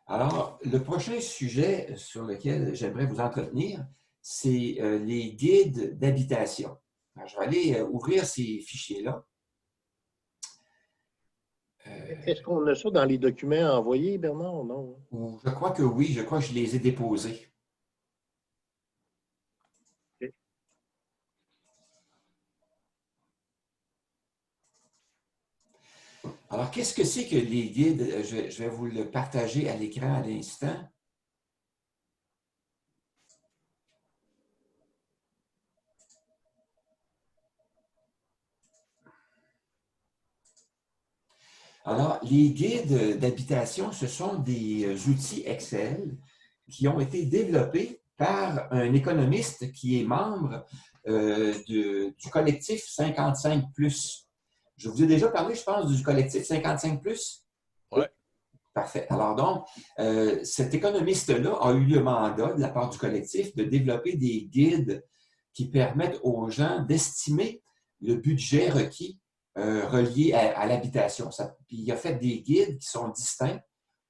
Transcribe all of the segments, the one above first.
Alors, le prochain sujet sur lequel j'aimerais vous entretenir, c'est les guides d'habitation. Alors, je vais aller ouvrir ces fichiers-là. Est-ce qu'on a ça dans les documents envoyés, Bernard? Non. Je crois que oui, je crois que je les ai déposés. OK. Alors, qu'est-ce que c'est que les guides? Je vais vous le partager à l'écran à l'instant. Alors, les guides d'habitation, ce sont des outils Excel qui ont été développés par un économiste qui est membre du collectif 55+. Je vous ai déjà parlé, je pense, du collectif 55+. Oui. Parfait. Alors donc, cet économiste-là a eu le mandat de la part du collectif de développer des guides qui permettent aux gens d'estimer le budget requis relié à l'habitation. Puis il a fait des guides qui sont distincts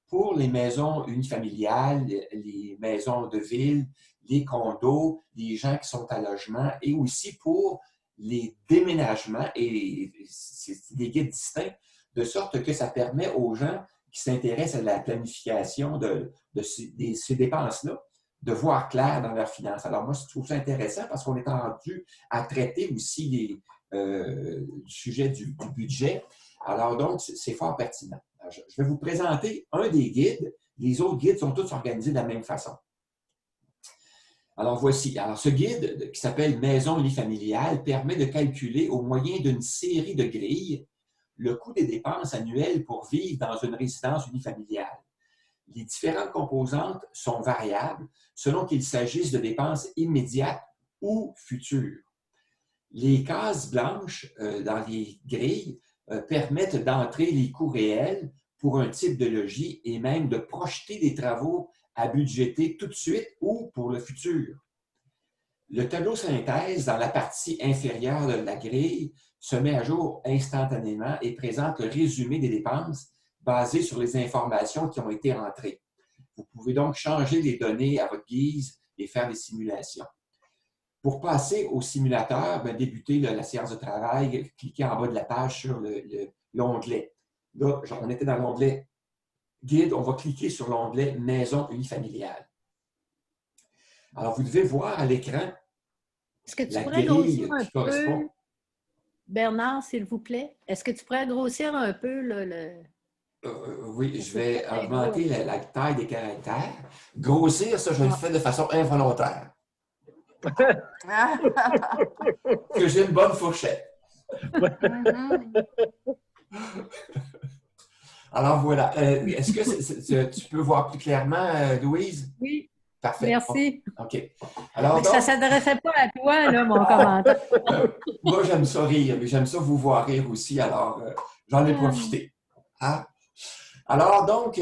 pour les maisons unifamiliales, les maisons de ville, les condos, les gens qui sont à logement et aussi pour les déménagements. Et c'est des guides distincts de sorte que ça permet aux gens qui s'intéressent à la planification de ces dépenses-là de voir clair dans leurs finances. Alors moi, je trouve ça intéressant parce qu'on est rendu à traiter aussi le sujet du budget. Alors donc, c'est fort pertinent. Alors, je vais vous présenter un des guides. Les autres guides sont tous organisés de la même façon. Alors voici. Alors ce guide qui s'appelle Maison unifamiliale permet de calculer au moyen d'une série de grilles le coût des dépenses annuelles pour vivre dans une résidence unifamiliale. Les différentes composantes sont variables selon qu'il s'agisse de dépenses immédiates ou futures. Les cases blanches dans les grilles permettent d'entrer les coûts réels pour un type de logis et même de projeter des travaux à budgéter tout de suite ou pour le futur. Le tableau synthèse dans la partie inférieure de la grille se met à jour instantanément et présente le résumé des dépenses basé sur les informations qui ont été entrées. Vous pouvez donc changer les données à votre guise et faire des simulations. Pour passer au simulateur, débuter la séance de travail, cliquez en bas de la page sur l'onglet. Là, on était dans l'onglet Guide, on va cliquer sur l'onglet Maison unifamiliale. Alors, vous devez voir à l'écran la grille qui correspond. Bernard, s'il vous plaît, est-ce que tu pourrais grossir un peu le... Oui, je vais augmenter la taille des caractères. Grossir, ça, je le fais de façon involontaire. Que j'ai une bonne fourchette. Alors voilà. Est-ce que tu peux voir plus clairement, Louise? Oui. Parfait. Merci. OK. Alors, donc, ça ne s'adressait pas à toi, là, mon commentaire. Moi, j'aime ça rire, mais j'aime ça vous voir rire aussi, alors j'en ai profité. Ah. Alors, donc,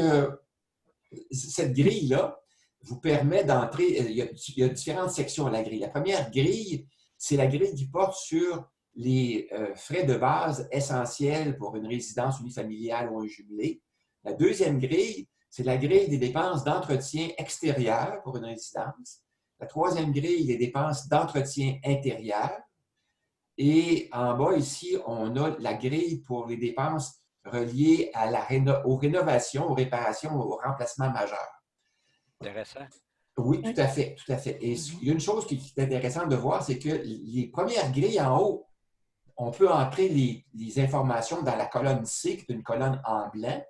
cette grille-là vous permet d'entrer, il y a différentes sections à la grille. La première grille, c'est la grille qui porte sur les frais de base essentiels pour une résidence unifamiliale ou un jumelé. La deuxième grille, c'est la grille des dépenses d'entretien extérieur pour une résidence. La troisième grille, les dépenses d'entretien intérieur. Et en bas, ici, on a la grille pour les dépenses reliées à aux rénovations, aux réparations, aux remplacements majeurs. Intéressant. Oui, tout à fait, tout à fait. Et il y a une chose qui est intéressante de voir, c'est que les premières grilles en haut, on peut entrer les informations dans la colonne C, qui est une colonne en blanc,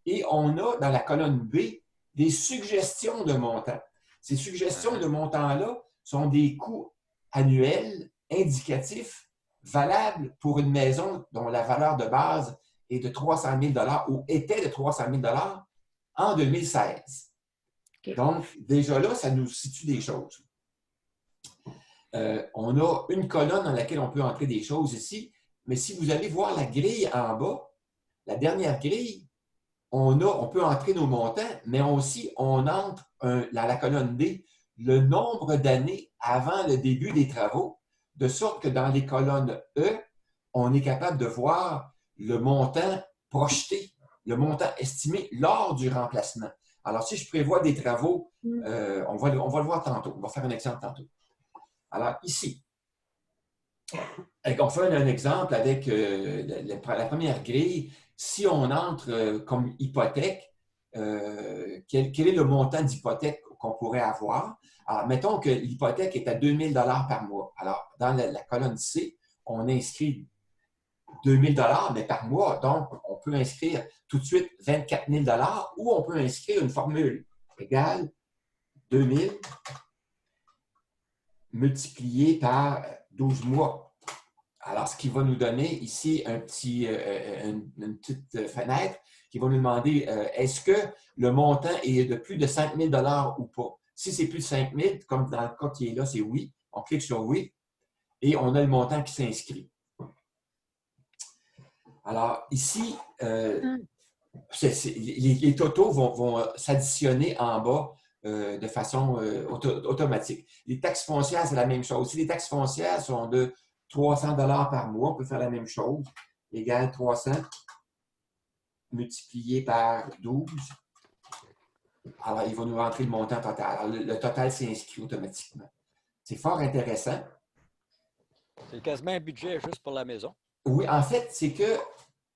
et on a dans la colonne B des suggestions de montants. Ces suggestions de montants-là sont des coûts annuels indicatifs valables pour une maison dont la valeur de base est de 300 000 ou était de 300 000 en 2016. Okay. Donc, déjà là, ça nous situe des choses. On a une colonne dans laquelle on peut entrer des choses ici, mais si vous allez voir la grille en bas, la dernière grille, on peut entrer nos montants, mais aussi on entre dans la colonne D le nombre d'années avant le début des travaux, de sorte que dans les colonnes E, on est capable de voir le montant projeté, le montant estimé lors du remplacement. Alors, si je prévois des travaux, on va le voir tantôt. On va faire un exemple tantôt. Alors, ici, on fait un exemple avec la première grille. Si on entre comme hypothèque, quel est le montant d'hypothèque qu'on pourrait avoir? Alors, mettons que l'hypothèque est à 2 000 par mois. Alors, dans la colonne C, on inscrit 2 000 mais par mois. Donc, on peut inscrire tout de suite 24 000 ou on peut inscrire une formule égale 2 000 multiplié par 12 mois. Alors, ce qui va nous donner ici une petite fenêtre qui va nous demander est-ce que le montant est de plus de 5 000 ou pas? Si c'est plus de 5 000, comme dans le cas qui est là, c'est oui. On clique sur oui et on a le montant qui s'inscrit. Alors, ici, les totaux vont s'additionner en bas de façon automatique. Les taxes foncières, c'est la même chose. Si les taxes foncières sont de 300 $ par mois, on peut faire la même chose. Égale 300 multiplié par 12. Alors, il va nous rentrer le montant total. Alors, le total s'inscrit automatiquement. C'est fort intéressant. C'est quasiment un budget juste pour la maison. Oui, en fait, c'est que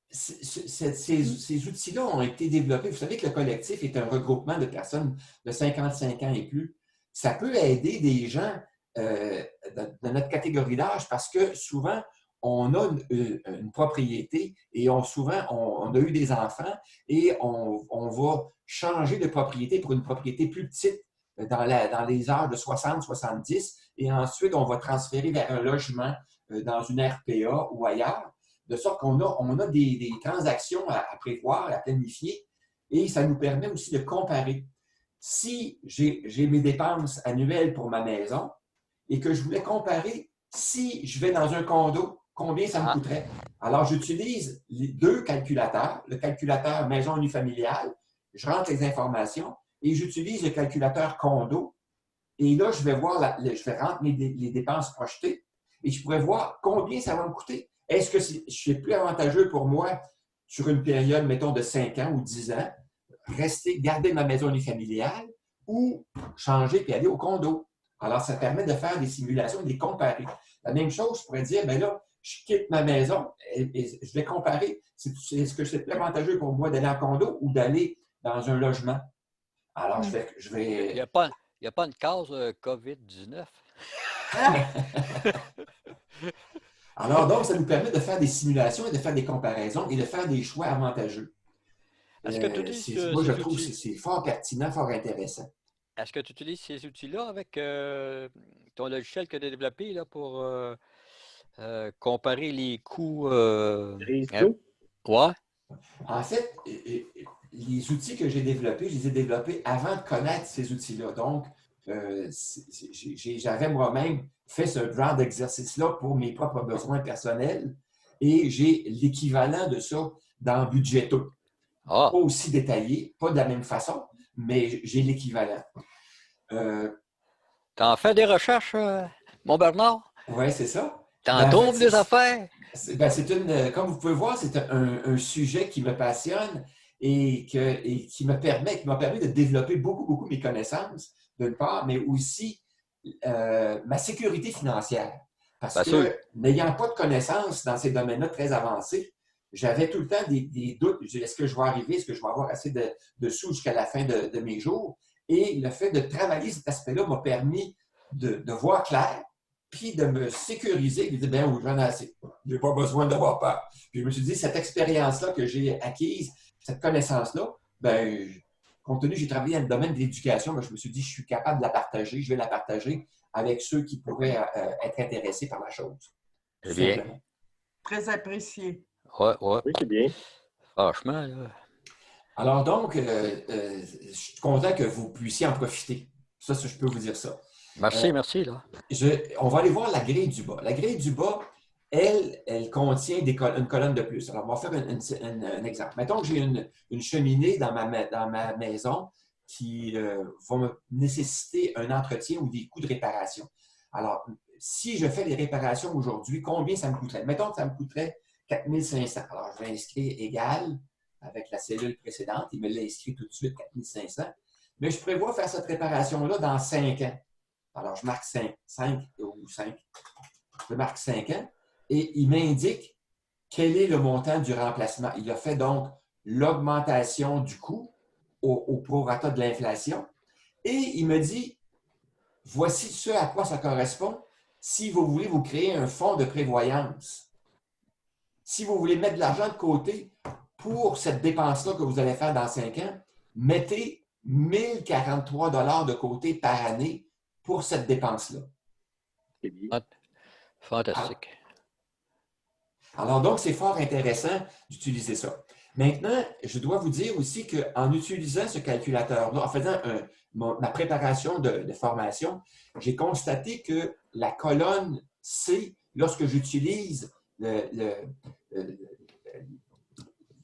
ces outils-là ont été développés. Vous savez que le collectif est un regroupement de personnes de 55 ans et plus. Ça peut aider des gens dans notre catégorie d'âge parce que souvent, on a une propriété et souvent, on a eu des enfants et on va changer de propriété pour une propriété plus petite dans les âges de 60-70 et ensuite, on va transférer vers un logement dans une RPA ou ailleurs. De sorte qu'on a des transactions à prévoir, à planifier, et ça nous permet aussi de comparer. Si j'ai mes dépenses annuelles pour ma maison et que je voulais comparer si je vais dans un condo, combien ça me coûterait? Alors, j'utilise les deux calculateurs, le calculateur maison unifamiliale, je rentre les informations et j'utilise le calculateur condo. Et là, je vais rentrer les dépenses projetées et je pourrais voir combien ça va me coûter. Est-ce que c'est plus avantageux pour moi sur une période, mettons, de 5 ans ou 10 ans, garder ma maison unifamiliale ou changer puis aller au condo? Alors, ça permet de faire des simulations et de les comparer. La même chose, je pourrais dire, bien là, je quitte ma maison et je vais comparer. Est-ce que c'est plus avantageux pour moi d'aller en condo ou d'aller dans un logement? Alors, je vais... Il n'y a pas une cause COVID-19? Alors, donc, ça nous permet de faire des simulations et de faire des comparaisons et de faire des choix avantageux. Est-ce que tu utilises moi, je trouve que c'est fort pertinent, fort intéressant. Est-ce que tu utilises ces outils-là avec ton logiciel que tu as développé là, pour comparer les coûts? Ouais. En fait, les outils que j'ai développés, je les ai développés avant de connaître ces outils-là. Donc, j'avais moi-même fait ce genre d'exercice-là pour mes propres besoins personnels et j'ai l'équivalent de ça dans Budgeto. Pas aussi détaillé, pas de la même façon, mais j'ai l'équivalent. T'en fais des recherches, mon Bernard? Oui, c'est ça. T'en trouves des affaires? Comme vous pouvez voir, c'est un sujet qui me passionne et qui m'a permis de développer beaucoup mes connaissances, d'une part, mais aussi ma sécurité financière. Parce que n'ayant pas de connaissances dans ces domaines-là très avancés, j'avais tout le temps des doutes. Est-ce que je vais arriver? Est-ce que je vais avoir assez de sous jusqu'à la fin de mes jours? Et le fait de travailler cet aspect-là m'a permis de voir clair, puis de me sécuriser, et de dire, bien oui, j'en ai assez. Je n'ai pas besoin d'avoir peur. Puis je me suis dit, cette expérience-là que j'ai acquise, cette connaissance-là, bien, compte tenu que j'ai travaillé dans le domaine de l'éducation, je me suis dit, je suis capable de la partager, je vais la partager avec ceux qui pourraient être intéressés par la chose. C'est bien. Très apprécié. Oui, oui, c'est bien. Franchement, là. Alors donc, je suis content que vous puissiez en profiter. Ça, je peux vous dire ça. Merci. Là. On va aller voir la grille du bas. La grille du bas, elle contient une colonne de plus. Alors, on va faire un exemple. Mettons que j'ai une cheminée dans ma maison qui va me nécessiter un entretien ou des coûts de réparation. Alors, si je fais les réparations aujourd'hui, combien ça me coûterait? Mettons que ça me coûterait 4 500. Alors, je vais inscrire égal avec la cellule précédente. Il me l'a inscrit tout de suite, 4500. Mais je prévois faire cette réparation-là dans 5 ans. Alors, je marque 5 ou 5. Je marque 5 ans et il m'indique quel est le montant du remplacement. Il a fait donc l'augmentation du coût au prorata de l'inflation et il me dit, voici ce à quoi ça correspond si vous voulez vous créer un fonds de prévoyance. Si vous voulez mettre de l'argent de côté pour cette dépense-là que vous allez faire dans 5 ans, mettez 1043 $ de côté par année pour cette dépense-là. C'est bien. Fantastique. Alors donc, c'est fort intéressant d'utiliser ça. Maintenant, je dois vous dire aussi qu'en utilisant ce calculateur-là, en faisant ma préparation de formation, j'ai constaté que la colonne C, lorsque j'utilise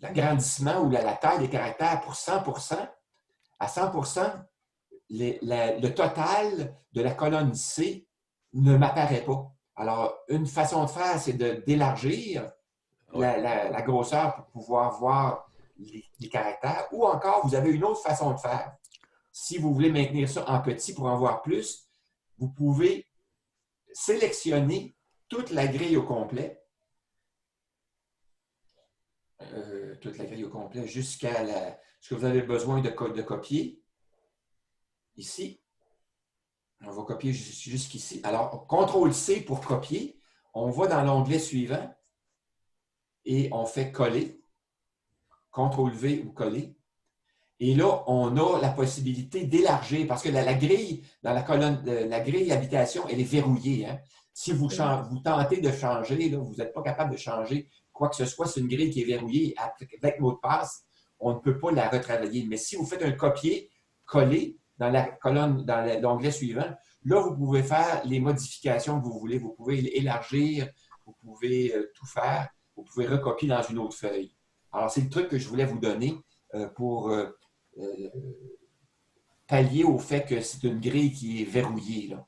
l'agrandissement ou la taille des caractères pour 100%, à 100%, le total de la colonne C ne m'apparaît pas. Alors, une façon de faire, c'est d'élargir la grosseur pour pouvoir voir les caractères. Ou encore, vous avez une autre façon de faire. Si vous voulez maintenir ça en petit pour en voir plus, vous pouvez sélectionner toute la grille au complet. Jusqu'à ce que vous avez besoin de copier. Ici. On va copier jusqu'ici. Alors, CTRL-C pour copier. On va dans l'onglet suivant et on fait coller. CTRL-V ou coller. Et là, on a la possibilité d'élargir parce que la grille, dans la colonne, la grille habitation, elle est verrouillée. Hein? Si vous tentez de changer, là, vous n'êtes pas capable de changer quoi que ce soit, c'est une grille qui est verrouillée avec mot de passe, on ne peut pas la retravailler. Mais si vous faites un copier-coller dans la colonne, dans l'onglet suivant, là, vous pouvez faire les modifications que vous voulez. Vous pouvez élargir, vous pouvez tout faire, vous pouvez recopier dans une autre feuille. Alors, c'est le truc que je voulais vous donner pour pallier au fait que c'est une grille qui est verrouillée. Là.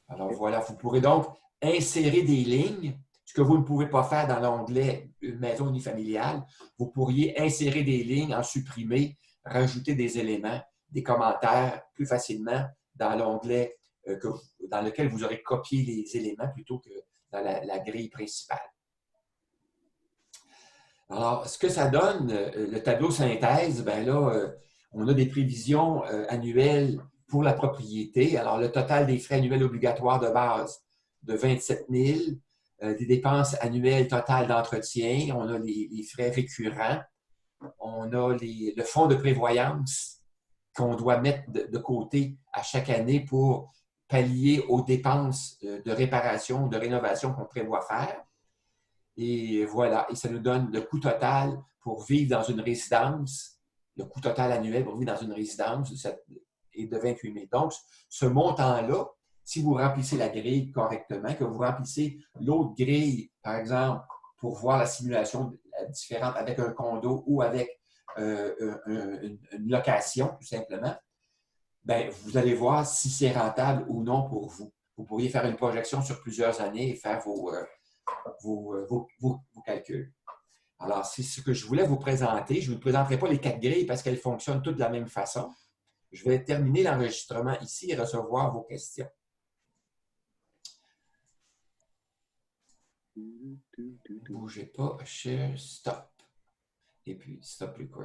Alors voilà, vous pourrez donc insérer des lignes, ce que vous ne pouvez pas faire dans l'onglet maison unifamiliale. Vous pourriez insérer des lignes, en supprimer, rajouter des éléments, des commentaires plus facilement dans l'onglet dans lequel vous aurez copié les éléments plutôt que dans la grille principale. Alors, ce que ça donne, le tableau synthèse, bien là, on a des prévisions annuelles pour la propriété. Alors, le total des frais annuels obligatoires de base de 27 000, des dépenses annuelles totales d'entretien, on a les frais récurrents, on a le fonds de prévoyance qu'on doit mettre de côté à chaque année pour pallier aux dépenses de réparation ou de rénovation qu'on prévoit faire. Et voilà, et ça nous donne le coût total pour vivre dans une résidence, le coût total annuel pour vivre dans une résidence est de 28 000. Donc, ce montant-là, si vous remplissez la grille correctement, que vous remplissez l'autre grille, par exemple, pour voir la simulation différente avec un condo ou avec une location, tout simplement, bien, vous allez voir si c'est rentable ou non pour vous. Vous pourriez faire une projection sur plusieurs années et faire vos calculs. Alors, c'est ce que je voulais vous présenter. Je ne vous présenterai pas les 4 grilles parce qu'elles fonctionnent toutes de la même façon. Je vais terminer l'enregistrement ici et recevoir vos questions. Bougez pas, share, stop. Et puis, stop record.